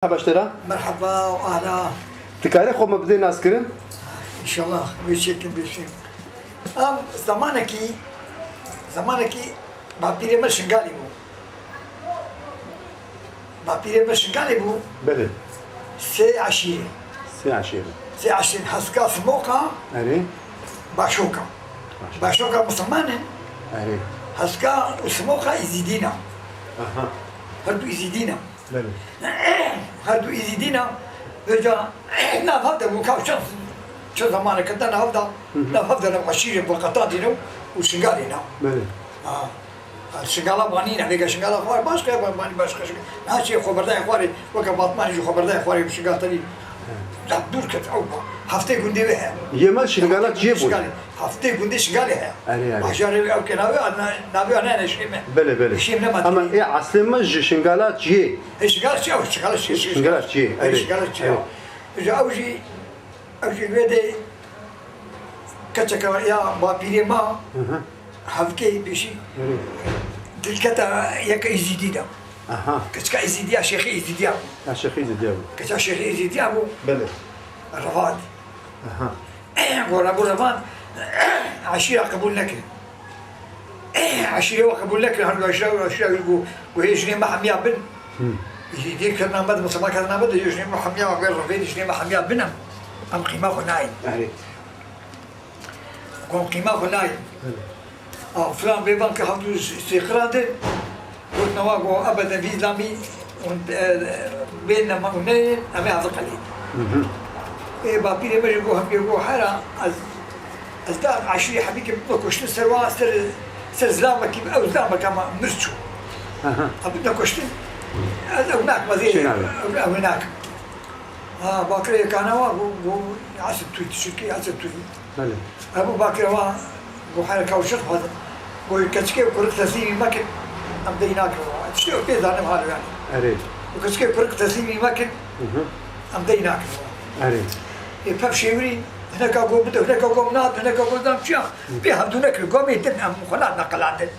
مرحبا اشترا مرحبا واهلا. تكاري خو مبدي ناس كرن ان شاء الله بشكل زمانكي بابيري مش غالبو بله سي عشيرة سي عشيرة حسكا سموكا اري باشوكا مسلمان اري حسكا وسموكا يزيدينا اها هردو يزيدينا بله رجع نافذة وكاوشان شو زمان كنا نافذة عشيرة بالقطاطينو وشنغالينا بله الشنغالة بانينا بيجا شنغالة خوار باشكا باني باشكا هاشي خبرداي خواري وكباطماني جو خبرداي خواري بشنغالتني دور كت أو هفتة جندي بها يمال شنغالات جيبو هفتة جندي شنغالي اري عشان أو كنابي أنا نشيمه بله اما ايه عصر مج شنغالات جي شنغالات جي اري أوجي بيدي كتشكا يا بابيري ما هفكي بشي دلكتا يك يزيدينا اها كتشكا يزيديا شيخي يزيديا يا شيخي زديابو كتشكا شيخي يزيديا بله الرفاد اها قول ابو رفاد عشيره قبول لك عشيره وقبول لك هذا عشيره وهي جنيه محميه بن يدير كنا مد مصطفى كنا مد جنيه محميه وغير رفيد جنيه محميه بنم ام قيمه خناي اري قوم قيمه خناي فلان بيبانك حمدو استقرار قلت نواقو ابدا في اسلامي بيننا ما هنين امي هذا قليل إيه بابيري ما يجوا هم يجوا حارة أزداد عشري حبيبي بكوشتن سروا سر زلامك أو زلامك أما مرشوا أبدا كوشتن هناك ما زي هناك باكري كانوا عسل تويت شركة عسل تويت بله أبو باكري هو حارة كوشت هذا وكتشكي وكرك تسيمي ماكن أم ديناك تشكي وكذا أنا مهارو يعني اري وكتشكي وكرك تسيمي ماكن أم ديناك اري فبشيوري هناك قوم هناك قوم ناد هناك قوم ناد شيا بيهمدوا نكل قوم يتم مخلات نقلات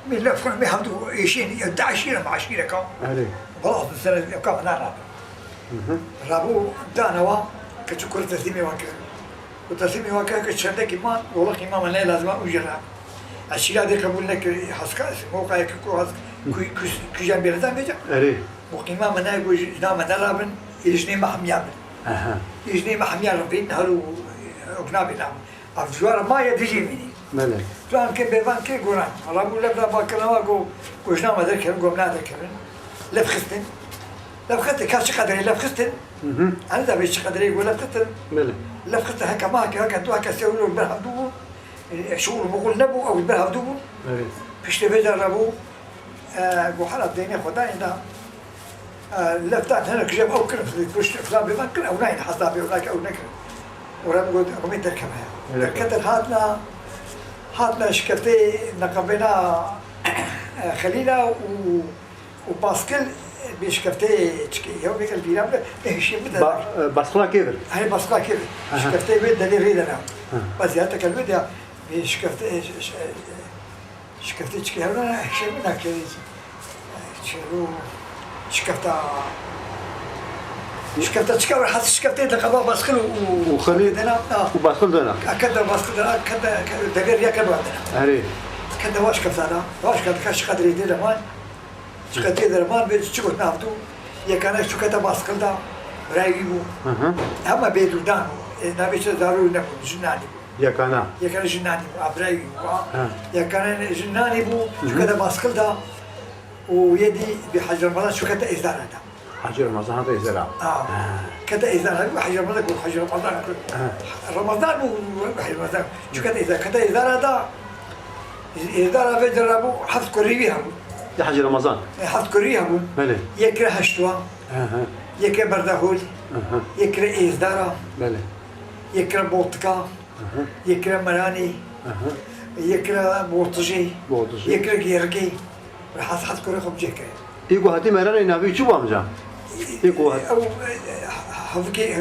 من لا فكر بيهمدوا يشين يدع عشيرة مع عشيرة كم اري خلاص السنة كم أنا رابو دانا وا كتشكر تسليمي واكر وتسليمي واكر كتشندك إيمان والله إيمان من لازم أجرها الشيء هذا قبول لك حسكاس موقع يكون حسك كي جنب بلدان بيجا اري وإيمان من يقول نام نرابن يجني محميان اها يجني محميان ربين هلو أجنبي نعم أفجوار ما يدري مني بله فلان كي بيفان كي قران الله بقول لك لا باكلوا قو وجنا ما ذكر قمنا ذكر لفختن لفختن كاش قدري لفختن أنا ده بيش قدري يقول لفختن بله لفختن هكا ما هكا دو هكا سووا البرهب دوبو شغل بقول نبو أو البرهب دوبو اري فيش تبدأ ربو قو حالة ديني خداي ده لفتات هنا كجاب أو كلام في فلان بيفان كل أو ناين حسابي ولاك أو نكر ورا بقول قمت تركبها كتر هاتنا شكفتي نقبنا خلينا وباسكل بشكفتي تشكي يوم بيك البيرام ده شيء بدأ باسكلا كيفر هاي باسكلا كيف شكفتي بيت دليل ريدنا بس يا تكلم بدأ شكفتي تشكي هنا شيء منها كذي شلو شكفتا تشكاور حتى شكفتي تقبل باسكل وخليل وباسكل دنا كذا باسكل دنا كذا دقير ياكل بعدنا اري كذا واش كفتانا واش كاش قدر يدير مان شكتي يدير مان بيت شكوت نافدو يا كان شكتا باسكل دا رايبو اما بيدو دان نبي تدارو نبو جناني يا كان جناني ابراي يا كان جناني بو شكتا باسكل دا ويدي بحجر رمضان شكتا ازدار دا حجر رمضان هذا يزرع كذا إذا حجر رمضان يقول حجر رمضان رمضان وحجر رمضان شو كذا إذا هذا إذا في جربوا حظ كوريها يا حجر رمضان حظ كوريها بله يكره هشتوا يكره بردهول يكره إزدارا بله يكره بوتكا يكره مراني يكره بوتجي يكره جيرجي حظ كوريها بجيكه يقول هاتي مراني نبي شو بامجا يقول أو هفكي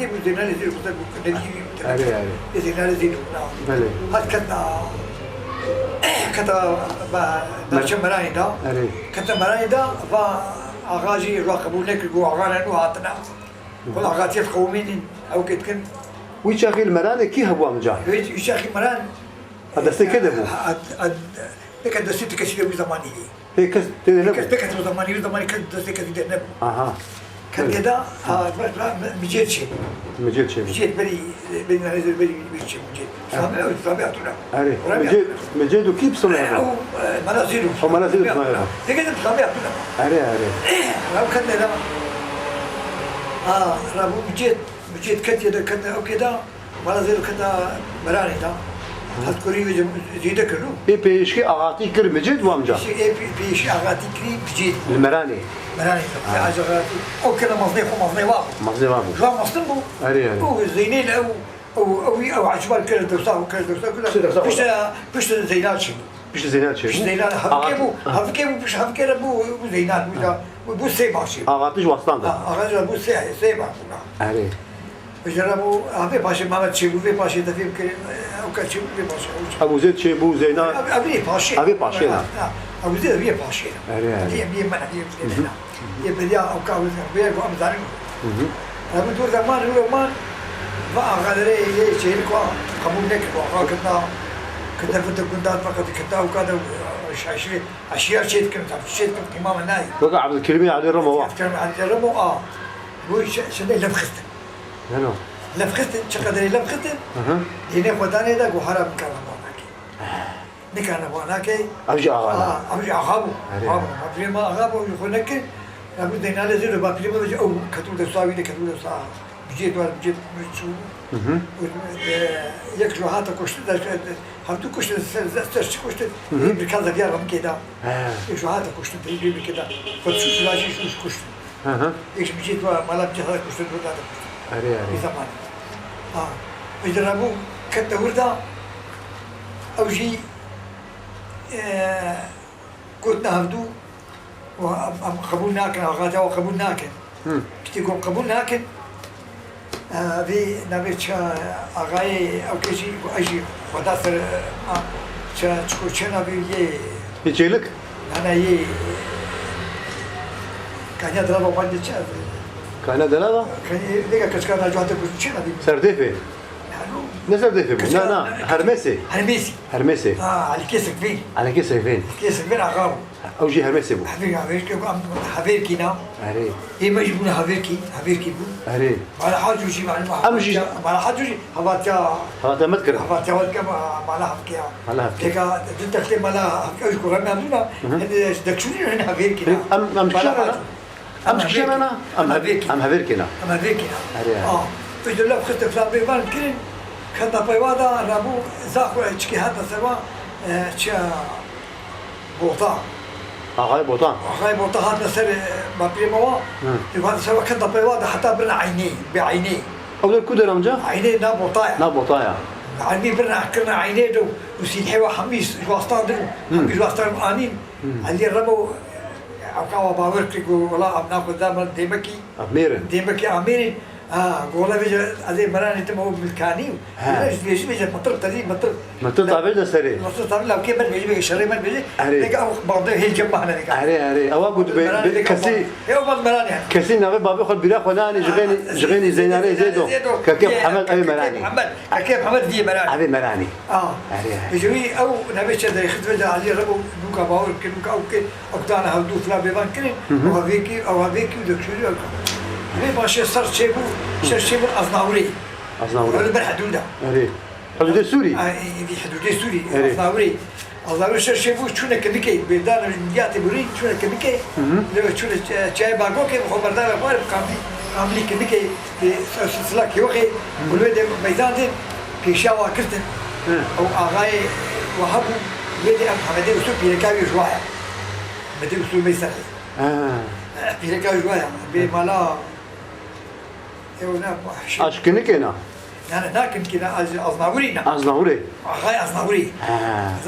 بدنا نزيد بدنا نزيد بله هاد كتا برشم مراي دا كتا مراي دا اغاجي رو قبول نكرو اغانا نو هاتنا ولا اغاتي قومين او كتكن ويشاخي المرانة كي هبوا مجا يا اخي مران هذا سكده هو لك دستي كثير زماني هي كس تدنب كثير زماني كان دستي كثير نب اها كان كذا مجيت شيء مجيد شيء مجيت بري نازل بري شيء مجيت سامع تقول أري مجيد وكيف صنعها او منازله أو منازله صنعها كذا سامع تقول أري لو كان لا رابو مجيت كتير كان او كذا منازله كذا مراني ده هتكوري زيدة كله هي بيشكي أغاطي كر مجيد وامجا بيش أغاتي كري بجيد المراني مراني عايز أغاتي أو كذا مصني وابو مغزي بابو شو مصني بو أري أو زينين أو عجبال كذا درسا كذا بيش زينات شيء بيش زينات شيء بيش زينات هفكيبو بيش هفكيبو زينات بو سيبا شيء أغاطيش وصلان ده أغاتي بو سيبا أري بجربوا أبي باشي ما تشيبو في باشي تفهم كريم أو كتشيبو في باشي أبو زيد شيبو زينات أبي باشي أبي باشي لا أبو زيد أبي باشي أبي من أبي يبدأ أو كأبو زيد أبي أبو زارين أبو دور زمان هو زمان فأغادري شيء كوا قبول نكوا كنا فتكون فقط كنا وكذا أشياء شيء كنت إمام الناي بقى عبد الكريم علي رموا أفتكر عن الرمو هو شنو لفخت هلا لفخت شقدري لفخت هنا خداني ده وحرام كان بوناكي نكان بوناكي أرجع أغانا أرجع أغابو أبري ما أغابو يخونك لابد دينا لازم بابري ما بيجي أو كتب دساوي ده كتب دسا بجيت شو يكشوا هاتا كشت هاتو كشت استرش كشت بركان زبيار هم كده يكشوا هاتا كشت بريبي كده فتشوف لاشي شو كشت إيش بجيت مالا بجيت هذا كشت برداد أري في زمان بجربوا كنت وردا أو شيء كنت نهدو وقبولنا كن أغادا وقبولنا كن كتيقول قبولنا كن في نبيت أغاي أو كذي أجي خداسر تشكو شنا بيه يجيلك أنا كان يضرب وبعدين كان دلالة كان لقى كشكان جوهته كشنا دي سرديفي نسرديفي لا هرمسي هرمسي على كيسك فين على كيسك فين كيسك فين أغاو أوجي هرمسي بو حفيركي نام أري إيه ما يجيبون حفيركي بو أري على حاجة شيء معلومة أمشي على حاجة شيء هباتيا مذكرة هباتيا ولكن ما لها حكيها ما لها كيكا تدخل ما لها حكي أشكر رمي عملنا هن دكشوني هن حفيركي نام أم كشرنا أم كشرنا أم هفيركنا أم هفيركي نام إذا لا بخت فلان بيبان كرين كذا بيوادا رابو زاخو إشكي هذا سوا شا بوطا أغاي بوطان أغاي بوطا هذا سر ما بيموا يبغى سوا كذا بيوادا حتى برنا بعيني أول كده نمجا عيني نابوطايا عيني برنا كنا عيني دو وسيحوا حميس جواستان دو حميس جواستان آنين اللي ربوا أو باورك ولا أبناء قدام ديمكي أميرين قولا بيجا هذه مراني تمو بالكاني بيجي مطر تدي مطر طابع سري مطر طابع لو كيف بيجي شري من بيجي لك أو بعض هي جنبها هناك أري أو أقول كسي هو بعض مراني كسي نبي بابي خد بلا خلاني جغيني زيناري زيدو كيف محمد أبي مراني كيف محمد دي مراني أبي مراني بيجي أو نبي شد يخدم ده عليه ربو دوكا باور كنوكا أو كي أقدانا هودو فلا بيبان كرين أو هذيك ودكتوري ليه باش صار شيبو الأزناوري ولا بالحدودة حدود السوري في حدود السوري الأزناوري صار شيبو شو نكميكي بيدار جاتي بري شو نكميكي لو شو شاي باغوكي خبردار بارب كاملي كميكي بسلسلة كيوخي والولد ميدان دين بيشاوا كرتن أو أغاي وهبو يدي أم حمدي وسوق بيركاوي جوايا مدي وسوق ميسر بيركاوي جوايا بمالا أشكني كنا أنا ناكن كنا أزناوري أزناوري غاي أزناوري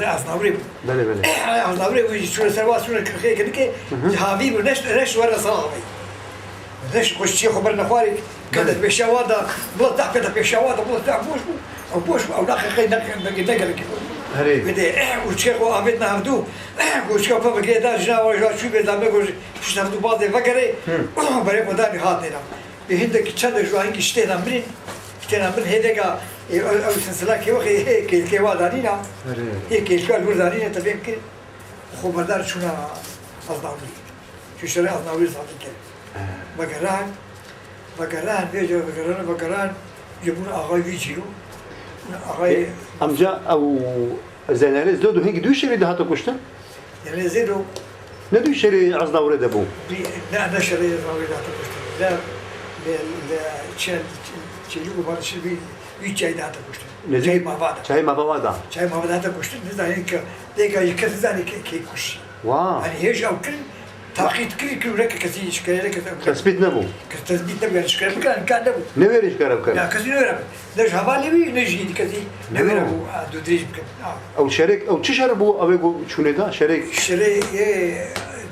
أزناوري بله أزناوري ويجي شو سوا شو كرخي كذي جهابي ونش ورا صاحبي نش كوشي خبرنا خواري كذا بيشوادا بلا تحت كذا بيشوادا بلا تحت بوش أو داخل خي نقل كذا هري. بدي وشيخ وعمتنا هبدو وشيخ فما كده جنا وجا شو بدنا نقول شو نبدو بعض فكري بري مداني هاتنا بهندك تشد شو هنك اشتينا مرين هيدك او سلسله كي وخي كي وادانينا هيك الكل وردانينا تبين كي خبردار شو أصدقائي شو شري أصدقائي صادق بقران بيجوا بقران يبون أغاي فيجيو أغاي أمجا أو زيناليز دو هيك دو شري ده هاتو كشتا يعني زيدو ندو شري أصدقائي ده بو لا أنا شري أصدقائي ده هاتو كشتا لا تشيل تشيلو بعد شيء بيجي ده هاتو كشتا جاي ما بعد جاي ما بعد هاتو كشتا نزاني ديكا يكسزاني كي كش يعني هيج أو كل تأخير كل ولا كثير إشكالية تثبيت نبو تثبيت نبو إشكالية كان نبو نبي إشكالية بكرة لا كثير نبو ليش هبالي بي نجي كثير نبو دودريج بكرة أو شريك أو تشربوا أو يقول شو ندا شريك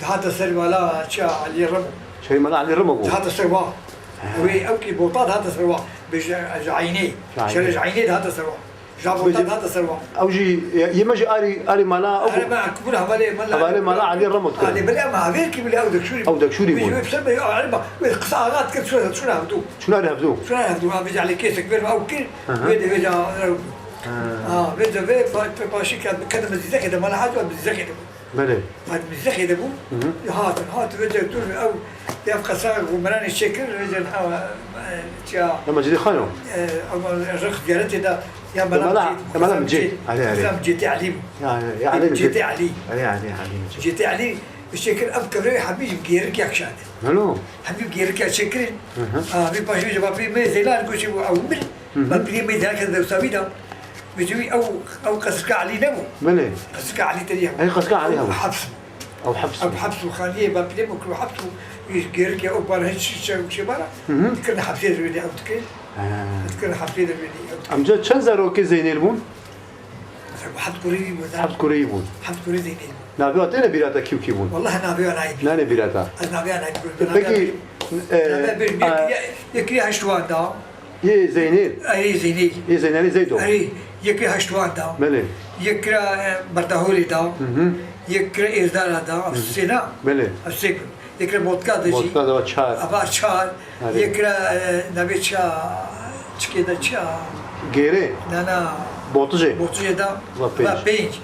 هذا سروالا شا على الرمو شريك ملا على الرمو هذا سروا وي أو كي بوطات هذا سروا بيج عيني شريج عيني هذا سروا جابوا هذا سروا أو جي يمشي أري ملا أو أنا ما أكبر هبالي ملا على الرمو هذا بلا ما هذيك بلا أو دكشوري بيجي بسبب يعلم قصاعات كل شو نهبدو شو نهبدو ما بيجي على كيس كبير أو كل بيجي بيجي باشي كذا مزيزة كذا ما له حاجة مزيزة كذا بله بعد مزيزة كذا بو هات بيجي تقول أو يبقى صار ومراني الشكل بيجي لما جدي خانو أو الرخ جالتي ده يا ملا مجيء عليه جيتي علي يعني جيتي علي يعني جيتي علي الشكل أذكر حبيبي جيرك يا كشاد هلو حبيبي جيرك يا شكل في باشي جوابي ما زيلان كوشي أو مل ما بدي ما ذاك ذا وسويدا بيجي أو قصك علي نمو بله قصك علي تريه أي قصك عليه أو حبس أو حبس وخانية ما بدي مكلو حبسه جيرك يا أوبر هالشيء وشي برا كنا حبسين الولي أو تكين كنا حبسين الولي أمجد شن زاروكي زينيل بون حبس كوريبي حبس كوريبون حبس كوري زينيل نابيوات أنا بيراتا كيو كيبون والله نابيو أنا عيب ناني بيراتا نابيو أنا عيب بكي يكري هشتوان دا يه زينيل أي زينيل يه زينالي زيدو أي يكري هشتوان دا بله يكري بردهولي دا يكري إردالا دا السينا بله السيكل يكري بودكا دا جي بودكا دا چار أبا چار يكري نبي چا چكي دا چا غيري نانا بوتجي دا و بينج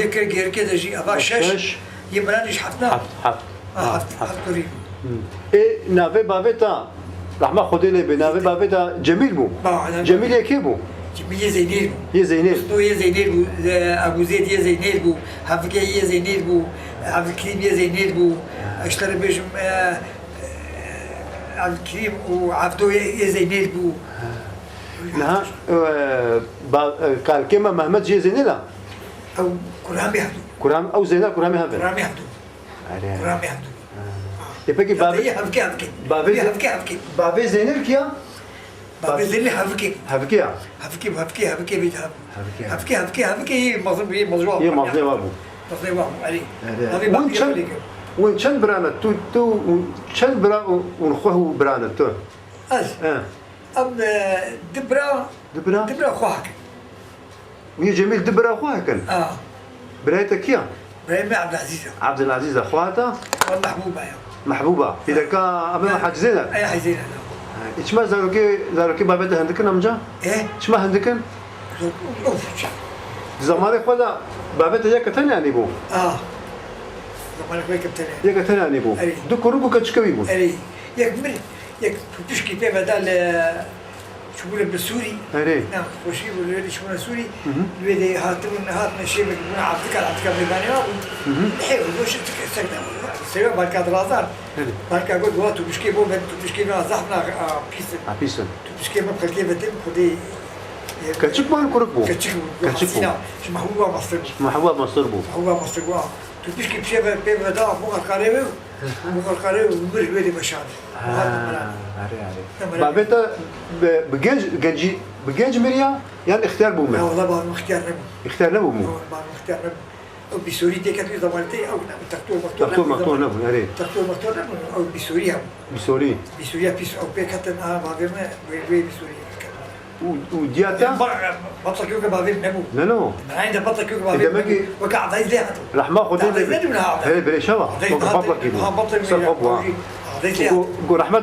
يكري غيركي دا جي أبا شش يمرانيش حفنا حفت كوري إيه نافي بافيتا رحمة خدي لي بنافي بافيتا جميل بو جميل يكي بو يه زينيل يه زينيل تو يه زينيل بو أبو زيد يه زينيل بو حفكي يه زينيل بو عبد الكريم يه زينيل بو اشتري بيجم عبد الكريم وعبدو يه زينيل بو نها قال كما محمد جي زينيلا أو كرام يهدو كرام أو زينال كرام يهدو كرام يهدو كرام يهدو يبقى بابي هفكي بابي زينال كيا بابي زينال هفكي مزروع هي مصدر أبو علي وين شن برانا تو شن برا ونخوه برانا تو أم دبرا خواك وهي جميل دبرا خواها كان برايتك كيا برايم عبد العزيز أخواته محبوبة إذا كان أبنا حاجزينها أي حاجزينها إيش ما زاروكي بابته هندكن أمجا إيه إيش ما هندكن زمانك ولا بابته يا كتني يعني بو زمانك ما كتني يا كتني يعني بو دكروبو كتشكوي بو يك تشكي في بدل شغل بالسوري نعم وشي الولد شغل سوري الولد هاتنا شيء من عبدك بيباني حلو وش تكسرنا سير بالك دراسات بالك أقول وقت تشكي بو تشكي ما زحنا بيسن تشكي ما بخليه بدل خدي كتشك ما نكربو كتشك محبوبة مصر بو تشكي بشيء بيبدا مو قريب ومرج بيدي مشان بابتا بجنج مريا يعني اختيار بو لا والله بار اختيار نبو مو أو بسوري تكتب زمانتي أو تكتب مقطوع نبو يعني تكتب مقطوع نبو أو بسوري بسوري بيس أو بيكتب بابي ما بسوري ودياتا بطل كيوكا بافيم نبو نو عندنا بطل كيوكا إذا بافيم ماكي وقع ضيز ليها رحمة خذي ضيز لي من هذا هلا بلا شوا ضيز بطل كيلو بطل صفوا ضيز ليها رحمة